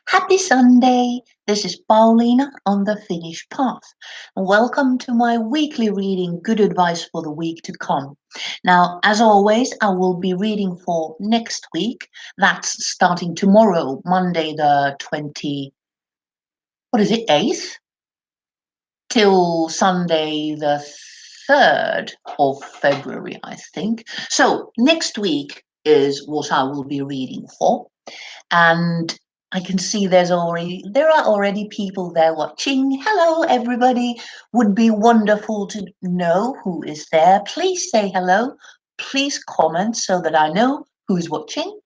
Happy Sunday! This is Paulina on the Finnish Path. Welcome to my weekly reading, Good Advice for the Week to Come. Now, as always, I will be reading for next week. That's starting tomorrow, Monday the 8th, till Sunday the 3rd of February, I think. So next week is what I will be reading for. And I can see there are already people there watching. Hello, everybody. Would be wonderful to know who is there. Please say hello. Please comment so that I know who's watching.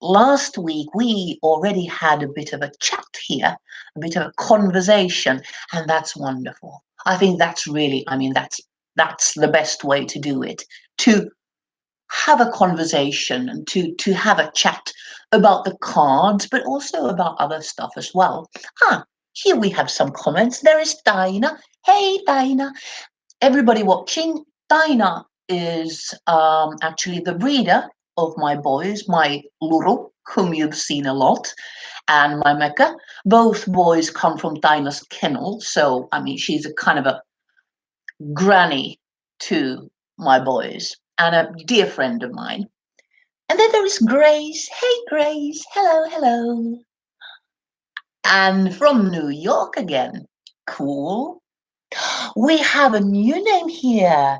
Last week we already had a bit of a chat here, a bit of a conversation, and that's wonderful. I think that's really, that's the best way to do it. To have a conversation and to have a chat about the cards, but also about other stuff as well. Here we have some comments. There is Taina. Hey, Taina. Everybody watching, Taina is actually the breeder of my boys, my Luru, whom you've seen a lot, and my Mecca. Both boys come from Taina's kennel, so she's a kind of a granny to my boys and a dear friend of mine. And then there is Grace. Hey, Grace. Hello, hello. And from New York again. Cool. We have a new name here.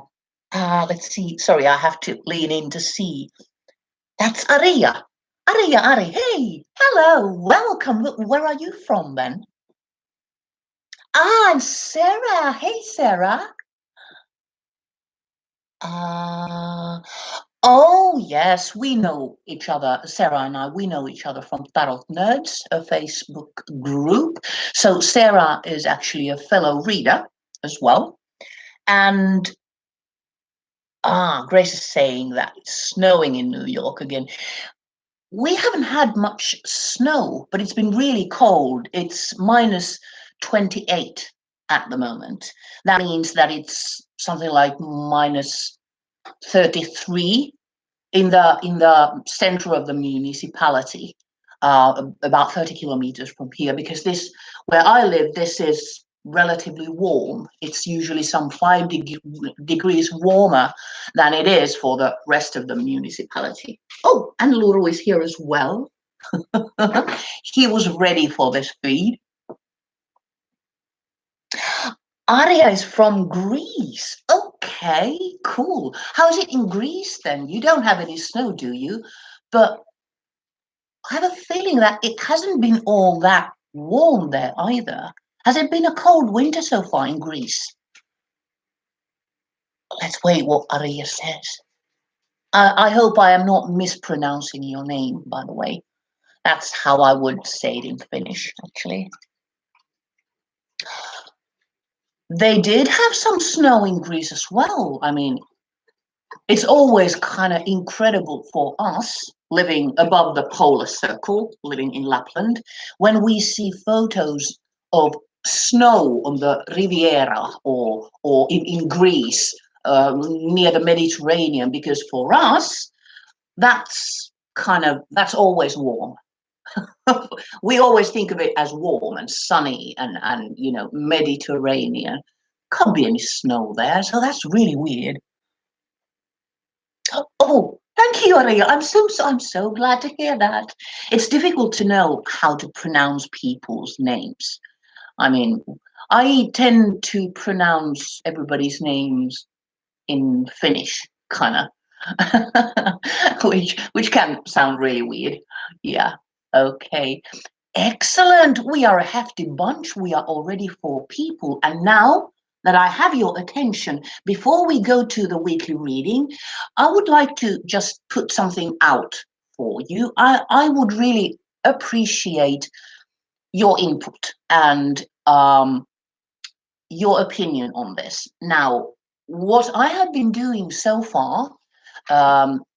Let's see. Sorry, I have to lean in to see. That's Aria. Ari. Hey, hello. Welcome. Where are you from then? And Sarah. Hey, Sarah. Oh, yes, we know each other, Sarah and I, we know each other from Tarot Nerds, a Facebook group. So Sarah is actually a fellow reader as well. And Grace is saying that it's snowing in New York again. We haven't had much snow, but it's been really cold. It's minus 28 at the moment. That means that it's something like minus 33 in the center of the municipality, about 30 kilometers from here, because where I live, this is relatively warm. It's usually some 5 degrees warmer than it is for the rest of the municipality. Oh, and Luru is here as well. He was ready for this feed. Aria is from Greece. Okay, cool. How is it in Greece then? You don't have any snow, do you? But I have a feeling that it hasn't been all that warm there either. Has it been a cold winter so far in Greece? Let's wait what Aria says. I hope I am not mispronouncing your name, by the way. That's how I would say it in Finnish, actually. They did have some snow in Greece as well. It's always kind of incredible for us living above the polar circle, living in Lapland, when we see photos of snow on the Riviera or in Greece near the Mediterranean, because for us, that's always warm. We always think of it as warm and sunny and Mediterranean. Can't be any snow there, so that's really weird. Oh, thank you, Aria. I'm so glad to hear that. It's difficult to know how to pronounce people's names. I tend to pronounce everybody's names in Finnish, kind of, which can sound really weird. Yeah. Okay. Excellent. We are a hefty bunch. We are already 4 people, and now that I have your attention, before we go to the weekly reading, I would like to just put something out for you. I would really appreciate your input and your opinion on this. Now, what I have been doing so far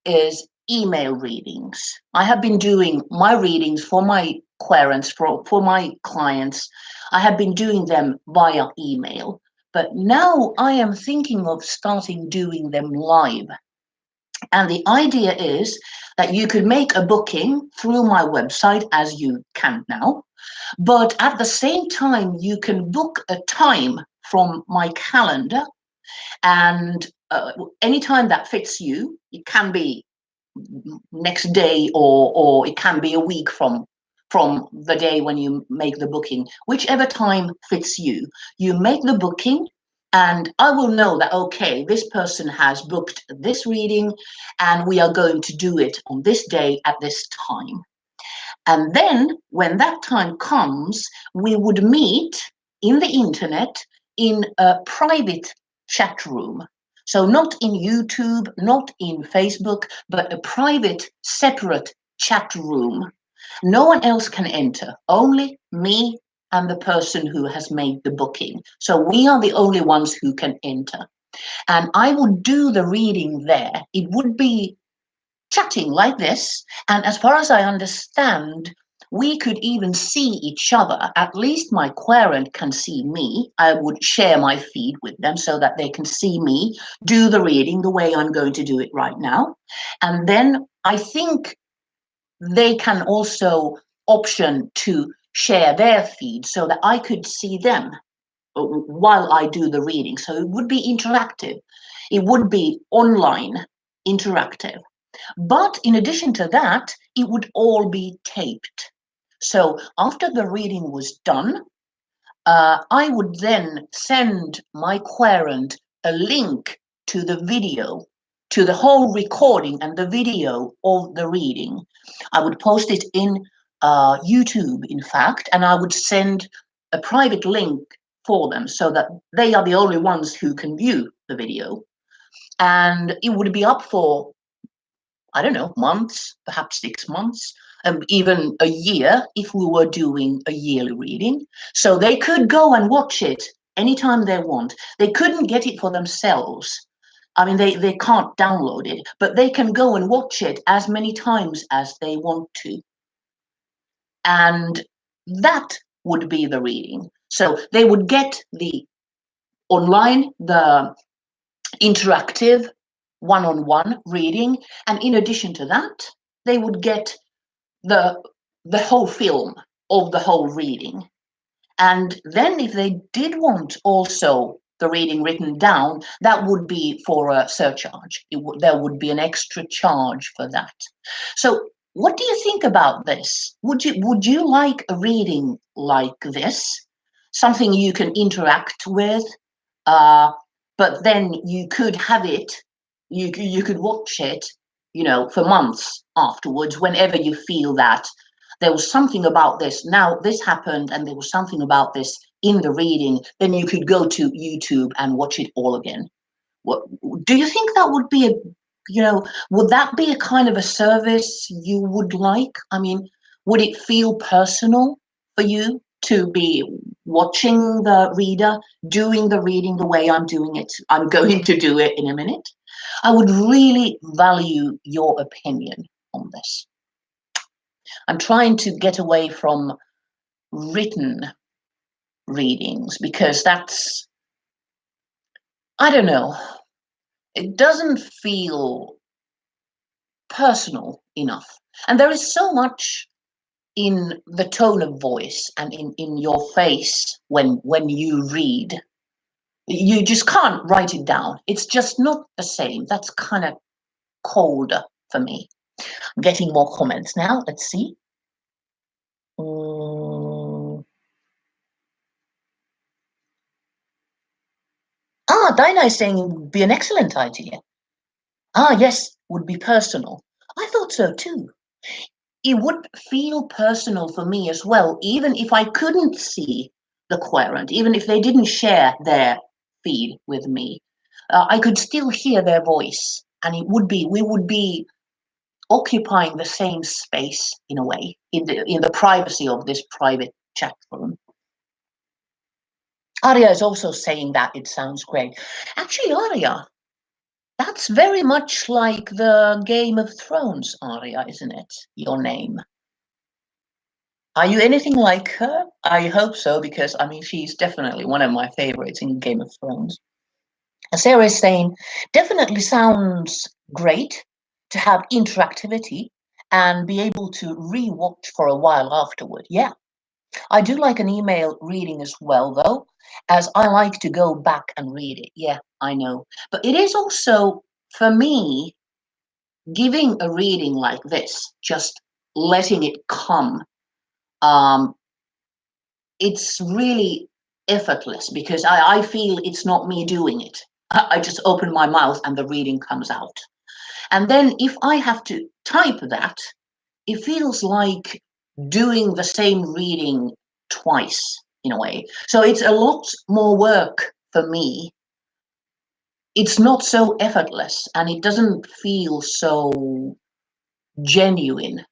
is email readings. I have been doing my readings for my querents, for my clients. I have been doing them via email. But now I am thinking of starting doing them live. And the idea is that you could make a booking through my website, as you can now, but at the same time, you can book a time from my calendar, and any time that fits you. It can be next day, or it can be a week from the day when you make the booking. Whichever time fits you, you make the booking, and I will know that, okay, this person has booked this reading and we are going to do it on this day at this time. And then when that time comes, we would meet in the internet in a private chat room. So not in YouTube, not in Facebook, but a private, separate chat room. No one else can enter, only me and the person who has made the booking. So we are the only ones who can enter. And I would do the reading there. It would be chatting like this. And as far as I understand, we could even see each other. At least my querent can see me. I would share my feed with them so that they can see me do the reading the way I'm going to do it right now. And then I think they can also option to share their feed so that I could see them while I do the reading. So it would be interactive. It would be online interactive. But in addition to that, it would all be taped. So after the reading was done, I would then send my querent a link to the video, to the whole recording and the video of the reading. I would post it in YouTube, in fact, and I would send a private link for them so that they are the only ones who can view the video. And it would be up for, I don't know, months, perhaps 6 months, even a year if we were doing a yearly reading. So they could go and watch it anytime they want. They couldn't get it for themselves. I mean, they can't download it, but they can go and watch it as many times as they want to. And that would be the reading. So they would get the online, the interactive one-on-one reading, and in addition to that, they would get the whole film of the whole reading. And then if they did want also the reading written down, that would be for a surcharge. There would be an extra charge for that. So what do you think about this? Would you like a reading like this? Something you can interact with, but then you could have it, you could watch it, for months afterwards, whenever you feel that there was something about this. Now this happened and there was something about this in the reading, then you could go to YouTube and watch it all again. What do you think that would be would that be a kind of a service you would like? I mean, would it feel personal for you to be watching the reader doing the reading the way I'm doing it? I'm going to do it in a minute. I would really value your opinion on this. I'm trying to get away from written readings because that's, I don't know, it doesn't feel personal enough. And there is so much in the tone of voice and in your face when you read. You just can't write it down. It's just not the same. That's kind of colder for me. I'm getting more comments now. Let's see. Dinah is saying it would be an excellent idea. Yes, would be personal. I thought so too. It would feel personal for me as well, even if I couldn't see the querent, even if they didn't share their feed with me. I could still hear their voice, and we would be occupying the same space in a way, in the privacy of this private chat room. Arya is also saying that it sounds great. Actually, Arya, that's very much like the Game of Thrones Arya, isn't it? Your name. Are you anything like her? I hope so, because I mean, she's definitely one of my favorites in Game of Thrones. And Sarah is saying, definitely sounds great. to have interactivity and be able to re-watch for a while afterward. Yeah, I do like an email reading as well, though, as I like to go back and read it. Yeah, I know. But it is also, for me, giving a reading like this, just letting it come, um, it's really effortless because I feel it's not me doing it. I just open my mouth and the reading comes out. And then if I have to type that, it feels like doing the same reading twice in a way. So it's a lot more work for me. It's not so effortless and it doesn't feel so genuine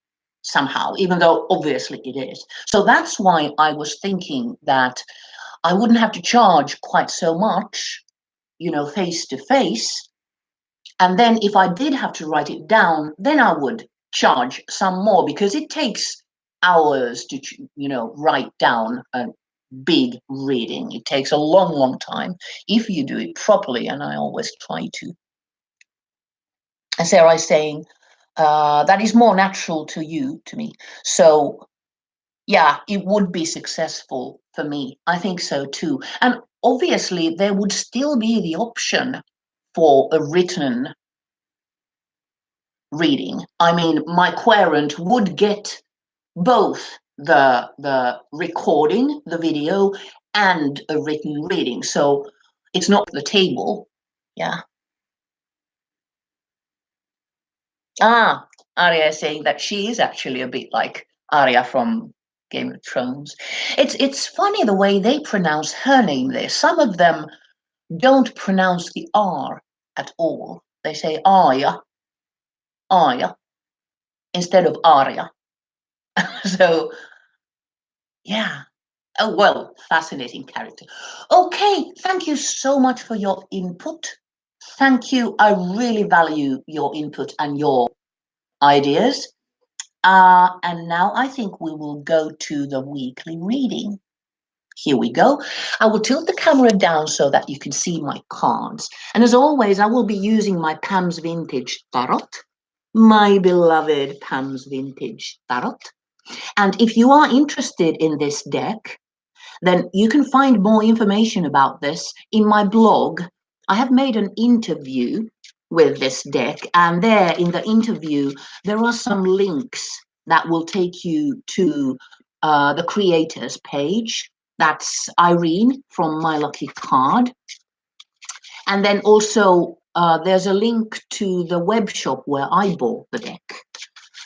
somehow, even though obviously it is. So that's why I was thinking that I wouldn't have to charge quite so much, face to face. And then if I did have to write it down, then I would charge some more because it takes hours to, write down a big reading. It takes a long, long time if you do it properly. And I always try to, as Sarah is saying, that is more natural to me. So yeah, it would be successful for me. I think so too. And obviously, there would still be the option for a written reading. I mean, my querent would get both the recording, the video, and a written reading. So it's not the table. Yeah. Arya is saying that she is actually a bit like Arya from Game of Thrones. It's funny the way they pronounce her name there. Some of them don't pronounce the R at all. They say Arya, Arya, instead of Arya. So yeah. Oh, well, fascinating character. Okay, thank you so much for your input. Thank you. I really value your input and your ideas. And now I think we will go to the weekly reading. Here we go. I will tilt the camera down so that you can see my cards. And as always, I will be using my Pam's Vintage Tarot, my beloved Pam's Vintage Tarot. And if you are interested in this deck, then you can find more information about this in my blog. I have made an interview with this deck, and there in the interview, there are some links that will take you to the creators page. That's Irene from My Lucky Card. And then also there's a link to the web shop where I bought the deck.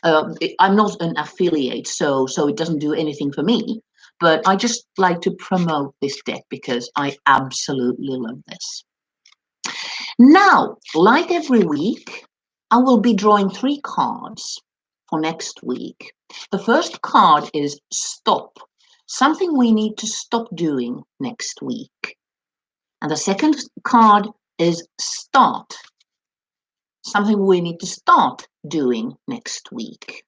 I'm not an affiliate, so it doesn't do anything for me. But I just like to promote this deck because I absolutely love this. Now, like every week, I will be drawing 3 cards for next week. The first card is Stop, something we need to stop doing next week. And the second card is Start, something we need to start doing next week.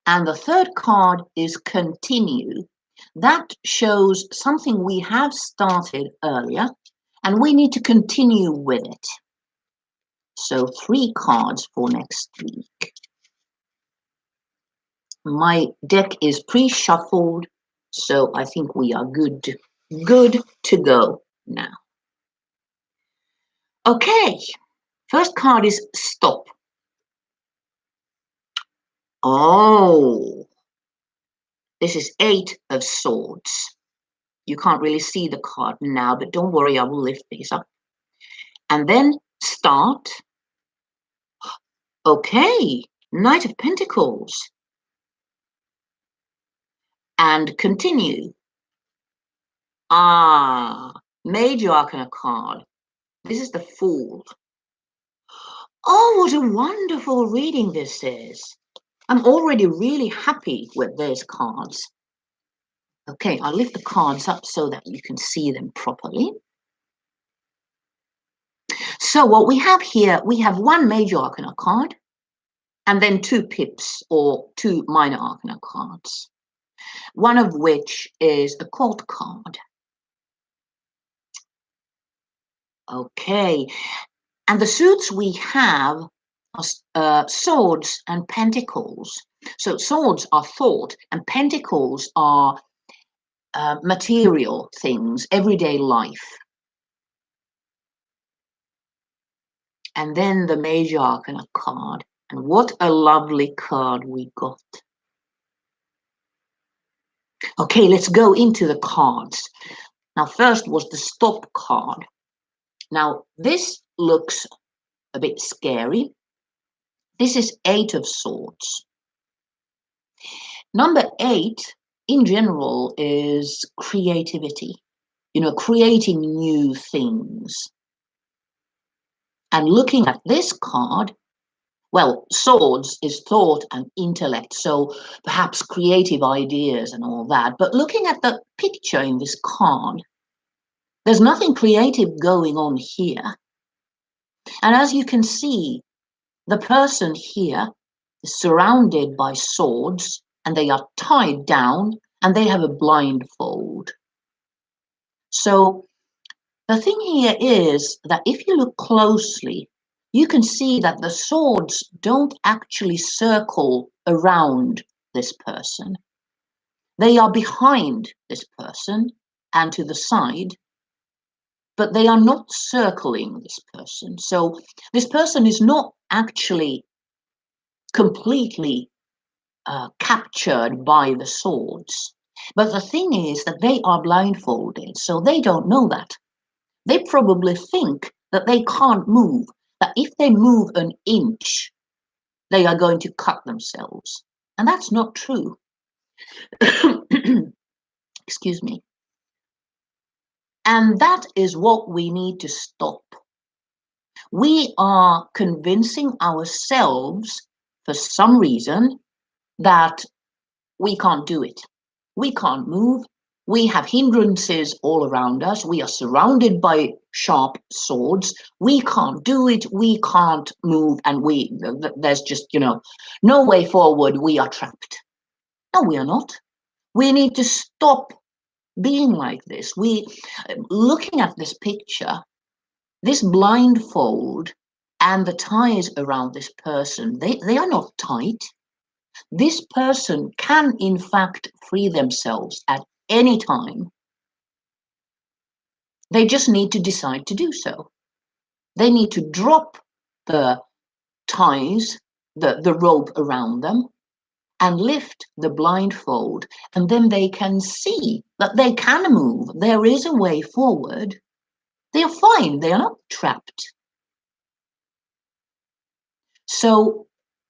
And the third card is Continue. That shows something we have started earlier and we need to continue with it. So 3 cards for next week. My deck is pre-shuffled, so I think we are good to go now. Okay, first card is Stop. Oh, this is 8 of Swords. You can't really see the card now, but don't worry, I will lift these up. And then Start. Okay, Knight of Pentacles. And Continue. Major Arcana card. This is the Fool. Oh, what a wonderful reading this is. I'm already really happy with these cards. Okay, I'll lift the cards up so that you can see them properly. So what we have here, we have 1 Major Arcana card and then 2 pips or 2 Minor Arcana cards, one of which is a Court card. Okay, and the suits we have swords and pentacles. So swords are thought and pentacles are material things, everyday life. And then the Major Arcana card. And what a lovely card we got. Okay, let's go into the cards. Now, first was the Stop card. Now, this looks a bit scary. This is 8 of Swords. Number 8, in general, is creativity. Creating new things. And looking at this card, well, swords is thought and intellect, so perhaps creative ideas and all that. But looking at the picture in this card, there's nothing creative going on here. And as you can see, the person here is surrounded by swords and they are tied down and they have a blindfold. So the thing here is that if you look closely, you can see that the swords don't actually circle around this person. They are behind this person and to the side, but they are not circling this person. So this person is not actually completely captured by the swords. But the thing is that they are blindfolded, so they don't know that. They probably think that they can't move, that if they move an inch, they are going to cut themselves. And that's not true. Excuse me. And that is what we need to stop. We are convincing ourselves, for some reason, that we can't do it. We can't move. We have hindrances all around us. We are surrounded by sharp swords. We can't do it. We can't move. And there's just, no way forward. We are trapped. No, we are not. We need to stop being like this. Looking at this picture, this blindfold and the ties around this person, they are not tight. This person can, in fact, free themselves at any time. They just need to decide to do so. They need to drop the ties, the rope around them, and lift the blindfold, and then they can see that they can move. There is a way forward. They are fine. They are not trapped. So,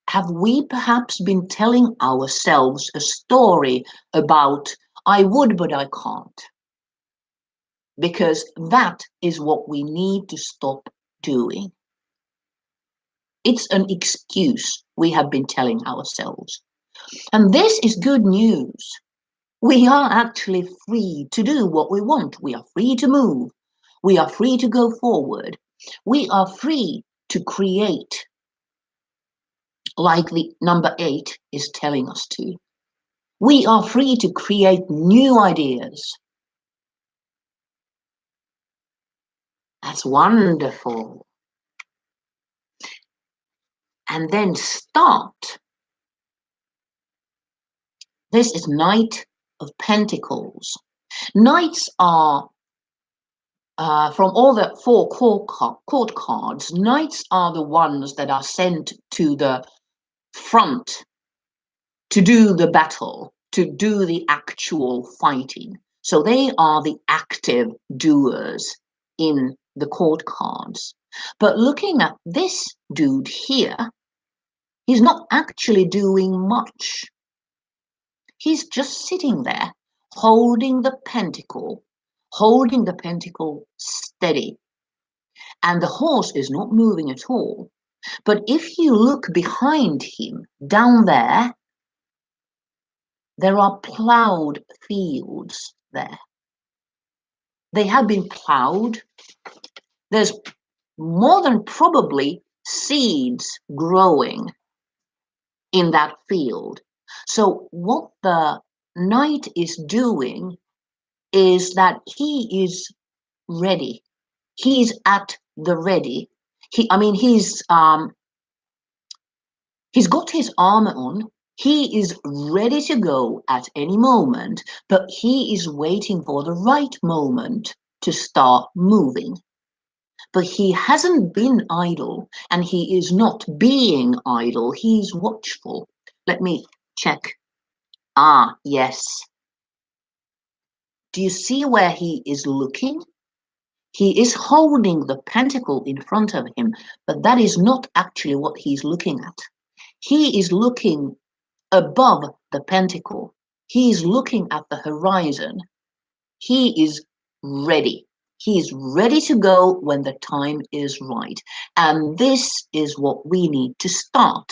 have we perhaps been telling ourselves a story about I would, but I can't? Because that is what we need to stop doing. It's an excuse we have been telling ourselves. And this is good news. We are actually free to do what we want. We are free to move. We are free to go forward. We are free to create, like the number 8 is telling us to. We are free to create new ideas. That's wonderful. And then start. This is Knight of Pentacles. Knights are, from all the 4 court cards, knights are the ones that are sent to the front to do the battle, to do the actual fighting. So they are the active doers in the court cards. But looking at this dude here, he's not actually doing much. He's just sitting there, holding the pentacle steady. And the horse is not moving at all. But if you look behind him, down there are plowed fields there. They have been plowed. There's more than probably seeds growing in that field. So what the knight is doing is that he is ready. He's at the ready. He's He's got his armor on. He is ready to go at any moment, but he is waiting for the right moment to start moving. But he hasn't been idle, and he is not being idle. He's watchful. Let me check. Ah, yes. Do you see where he is looking? He is holding the pentacle in front of him, but that is not actually what he's looking at. He is looking above the pentacle. He is looking at the horizon. He is ready. He is ready to go when the time is right. And this is what we need to start.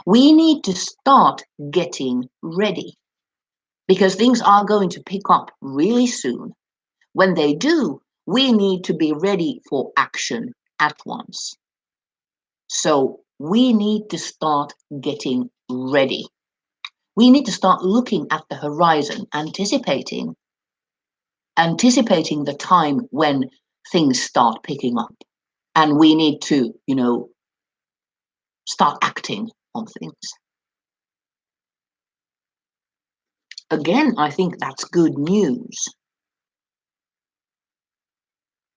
We need to start getting ready because things are going to pick up really soon. When they do, we need to be ready for action at once. So we need to start getting ready. We need to start looking at the horizon, anticipating the time when things start picking up. And we need to, start acting on things. Again, I think that's good news.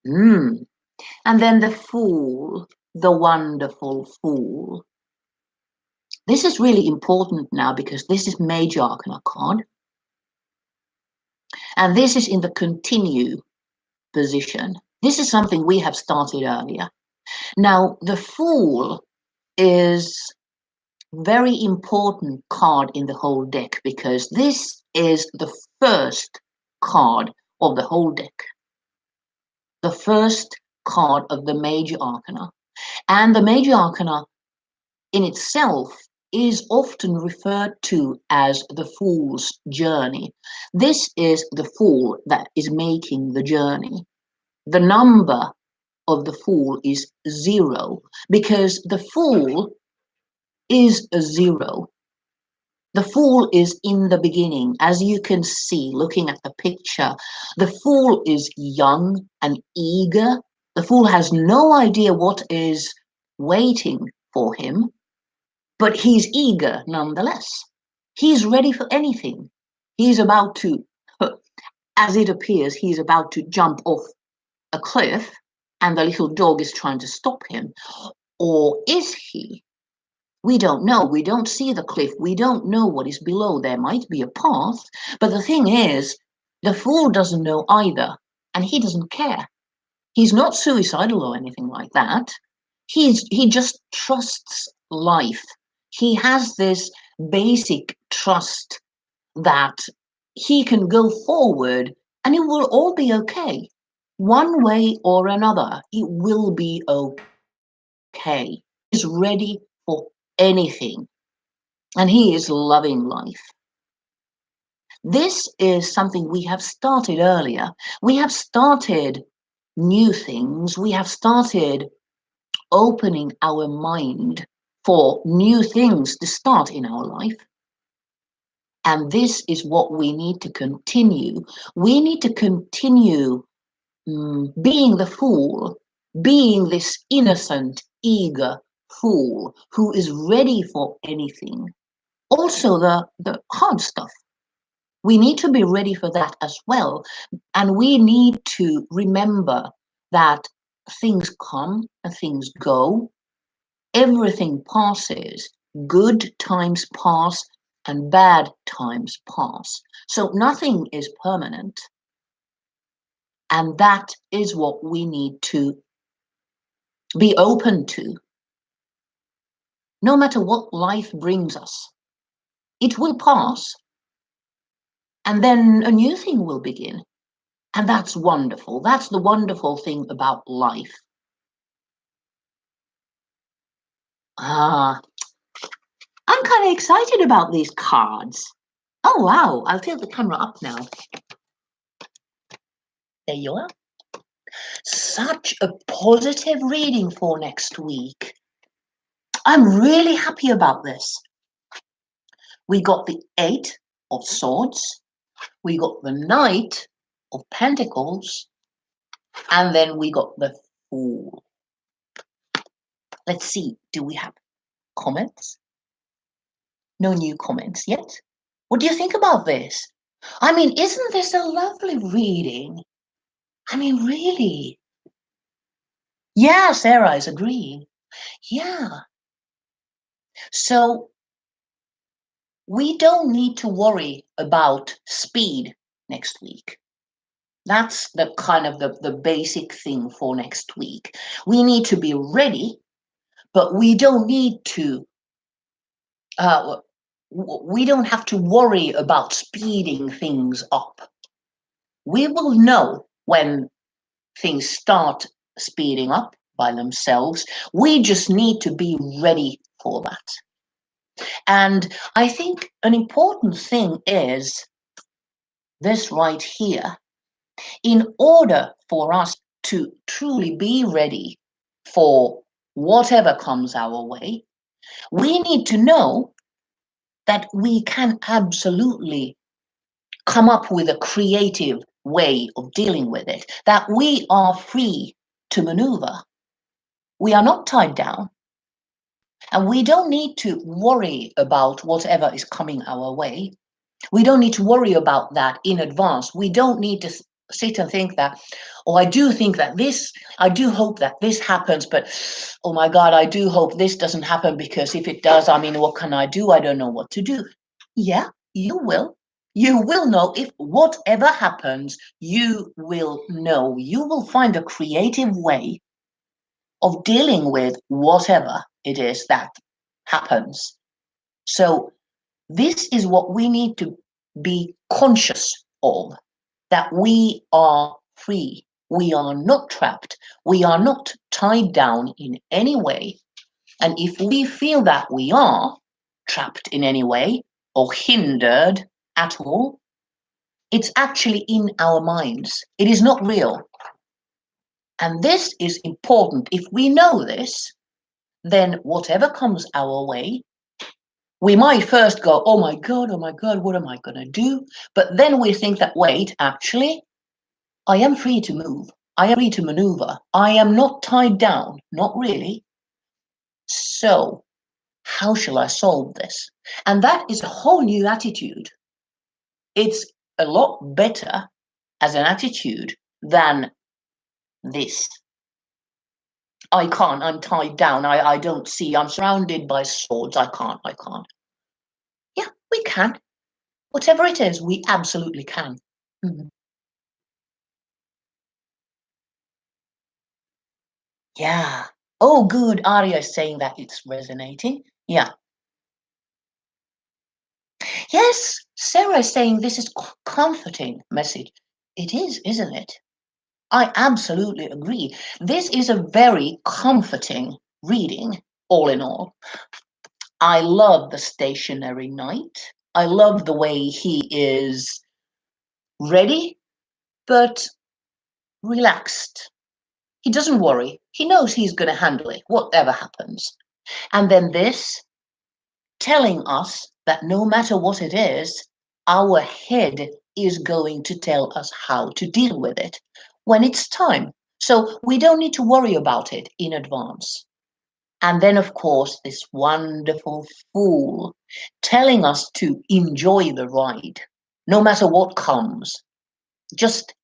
And then the Fool, the wonderful Fool. This is really important now because this is Major Arcana card. And this is in the continue position. This is something we have started earlier. Now, the Fool is very important card in the whole deck because this is the first card of the whole deck. The first card of the Major Arcana. And the Major Arcana in itself is often referred to as the Fool's journey. This is the Fool that is making the journey. The number of the Fool is 0 because the Fool is a 0. The Fool is in the beginning. As you can see, looking at the picture, the Fool is young and eager. The Fool has no idea what is waiting for him, but he's eager nonetheless. He's ready for anything. He's about to, as it appears, he's about to jump off a cliff and the little dog is trying to stop him. Or is he? We don't know. We don't see the cliff. We don't know what is below. There might be a path. But the thing is, the Fool doesn't know either. And he doesn't care. He's not suicidal or anything like that. He just trusts life. He has this basic trust that he can go forward and it will all be okay. One way or another, it will be okay. He's ready for anything. And he is loving life. This is something we have started earlier. We have started new things. We have started opening our mind for new things to start in our life. And this is what we need to continue. We need to continue being the Fool, being this innocent, eager Fool who is ready for anything. Also, the hard stuff. We need to be ready for that as well. And we need to remember that things come and things go. Everything passes. Good times pass and bad times pass. So nothing is permanent. And that is what we need to be open to. No matter what life brings us, it will pass. And then a new thing will begin. And that's wonderful. That's the wonderful thing about life. I'm kind of excited about these cards. Oh, wow. I'll tilt the camera up now. There you are. Such a positive reading for next week. I'm really happy about this. We got the 8 of Swords. We got the Knight of Pentacles. And then we got the Fool. Let's see. Do we have comments? No new comments yet. What do you think about this? I mean, isn't this a lovely reading? I mean, really? Yeah, Sarah is agreeing. Yeah. So we don't need to worry about speed next week. That's the kind of the basic thing for next week. We need to be ready, but we don't need to we don't have to worry about speeding things up. We will know when things start speeding up by themselves. We just need to be ready for that. And I think an important thing is this right here. In order for us to truly be ready for whatever comes our way, we need to know that we can absolutely come up with a creative way of dealing with it, that we are free to maneuver. We are not tied down, and we don't need to worry about whatever is coming our way. We don't need to worry about that in advance. We don't need to sit and think that, oh, I do think that this, I do hope that this happens, but oh my God, I do hope this doesn't happen, because if it does, I mean, what can I do? I don't know what to do. Yeah, you will. You will know. If whatever happens, you will know. You will find a creative way of dealing with whatever it is that happens. So this is what we need to be conscious of, that we are free. We are not trapped. We are not tied down in any way. And if we feel that we are trapped in any way or hindered at all, it's actually in our minds. It is not real. And this is important. If we know this, then whatever comes our way, we might first go, oh my God, what am I going to do? But then we think that, wait, actually, I am free to move. I am free to maneuver. I am not tied down, not really. So how shall I solve this? And that is a whole new attitude. It's a lot better as an attitude than this. I can't, I'm tied down, I don't see, I'm surrounded by swords, I can't. Yeah, we can. Whatever it is, we absolutely can. Mhm. Yeah. Oh, good. Arya is saying that it's resonating. Yeah. Yes, Sarah is saying this is comforting message. It is, isn't it? I absolutely agree. This is a very comforting reading, all in all. I love the stationary knight. I love the way he is ready, but relaxed. He doesn't worry. He knows he's going to handle it, whatever happens. And then this telling us that no matter what it is, our head is going to tell us how to deal with it when it's time. So we don't need to worry about it in advance. And then, of course, this wonderful fool telling us to enjoy the ride, no matter what comes. Just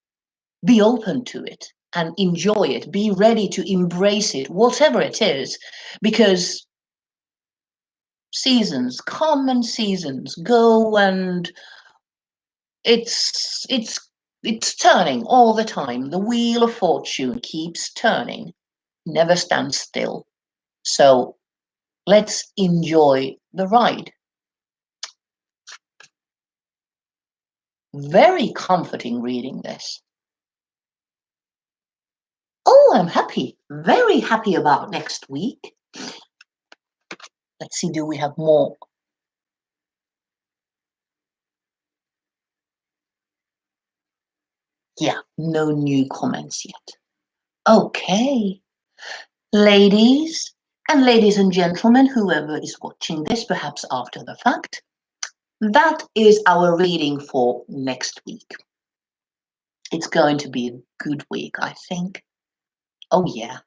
be open to it and enjoy it. Be ready to embrace it, whatever it is, because seasons come and seasons go, and it's turning all the time. The wheel of fortune keeps turning, never stands still. So let's enjoy the ride. Very comforting reading this. Oh, I'm happy, very happy about next week. Let's see, do we have more? Yeah, no new comments yet. Okay, ladies and gentlemen, whoever is watching this, perhaps after the fact, that is our reading for next week. It's going to be a good week, I think. Oh yeah,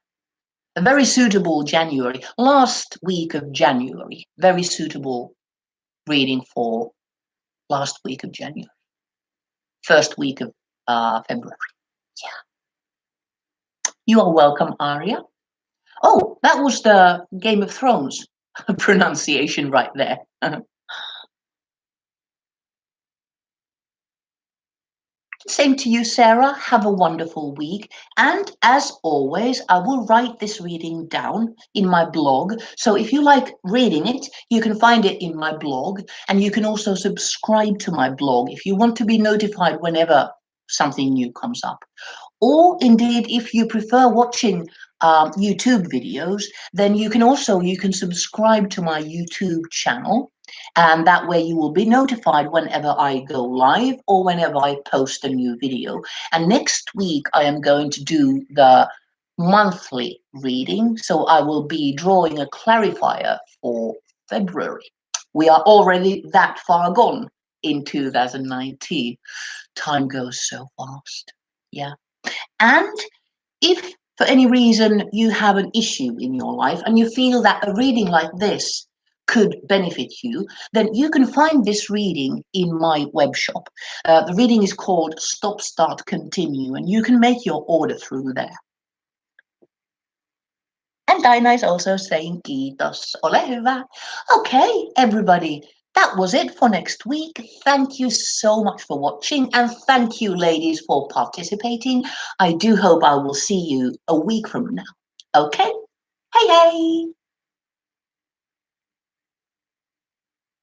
a very suitable January, last week of January, very suitable reading for last week of January, first week of February. Yeah. You are welcome, Aria. Oh, that was the Game of Thrones pronunciation right there. Same to you, Sarah. Have a wonderful week. And as always, I will write this reading down in my blog. So if you like reading it, you can find it in my blog. And you can also subscribe to my blog if you want to be notified whenever something new comes up. Or indeed, if you prefer watching YouTube videos, then you can subscribe to my YouTube channel, and that way you will be notified whenever I go live or whenever I post a new video. And next week I am going to do the monthly reading, so I will be drawing a clarifier for February. We are already that far gone in 2019. Time goes so fast. Yeah. And if for any reason you have an issue in your life and you feel that a reading like this could benefit you, then you can find this reading in my web shop. The reading is called Stop, Start, Continue, and you can make your order through there. And Dinah is also saying kiitos, ole hyvä. Okay, everybody, that was it for next week. Thank you so much for watching, and thank you, ladies, for participating. I do hope I will see you a week from now. Okay? Hey, hey!